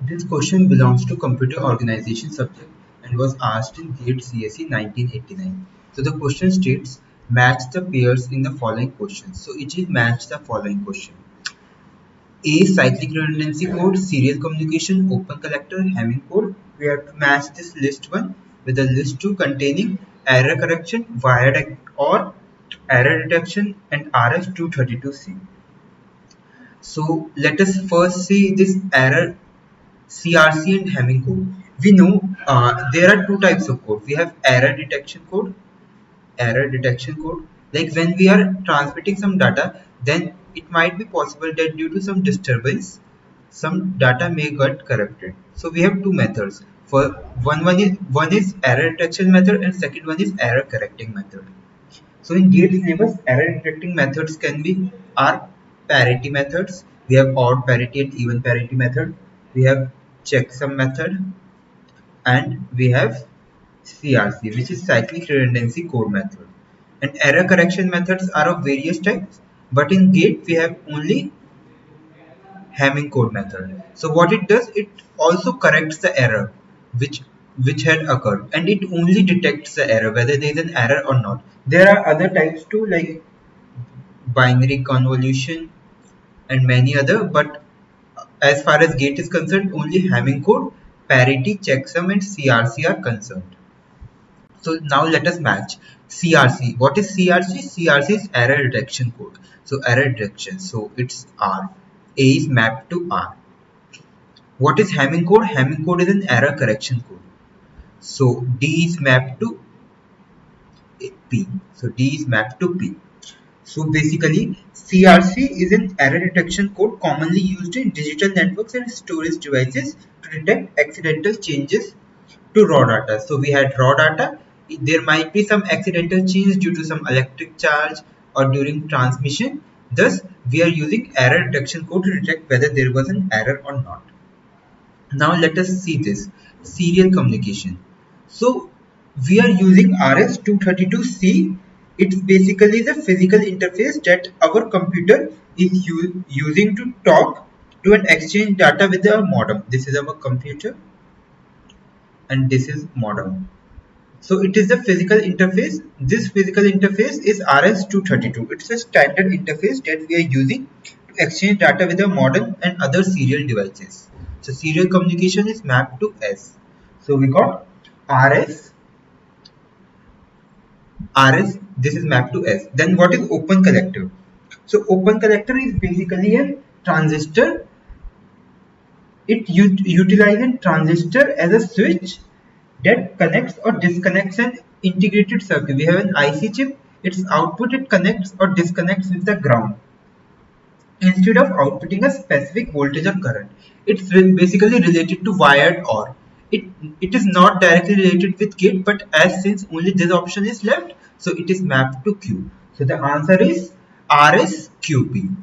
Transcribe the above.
This question belongs to computer organization subject and was asked in GATE CSE 1989. So the question states, match the pairs in the following questions. So it is match the following question. A, cyclic redundancy code, serial communication, open collector, Hamming code. We have to match this list 1 with the list 2 containing error correction, wired or error detection and RS-232C. So let us first see this error CRC and Hamming code. We know there are two types of code. We have error detection code. Like when we are transmitting some data, then it might be possible that due to some disturbance, some data may get corrupted. So we have two methods. For one is error detection method and second one is error correcting method. So in GATE syllabus, error detecting methods can be are parity methods. We have odd parity and even parity method. We have checksum method and we have CRC, which is cyclic redundancy code method. And error correction methods are of various types, but in GATE we have only Hamming code method. So what it does, it also corrects the error which had occurred, and it only detects the error whether there is an error or not. There are other types too, like binary convolution and many other, but as far as GATE is concerned, only Hamming code, parity, checksum and CRC are concerned. So now let us match CRC. What is CRC? CRC is error detection code. So error detection. So it's R. A is mapped to R. What is Hamming code? Hamming code is an error correction code. So D is mapped to P. So D is mapped to P. So basically, CRC is an error detection code commonly used in digital networks and storage devices to detect accidental changes to raw data. So we had raw data. There might be some accidental change due to some electric charge or during transmission. Thus, we are using error detection code to detect whether there was an error or not. Now let us see this serial communication. So we are using RS-232C. It's basically the physical interface that our computer is using to talk to and exchange data with our modem. This is our computer and this is modem. So it is the physical interface. This physical interface is RS-232. It's a standard interface that we are using to exchange data with a modem and other serial devices. So serial communication is mapped to S. So we got RS, RS, this is mapped to S. Then what is open collector? So open collector is basically a transistor. It utilizes transistor as a switch that connects or disconnects an integrated circuit. We have an IC chip, its output it connects or disconnects with the ground instead of outputting a specific voltage or current. It's basically related to wired OR. It is not directly related with gate, but as since only this option is left, so it is mapped to Q. So the answer is RSQP.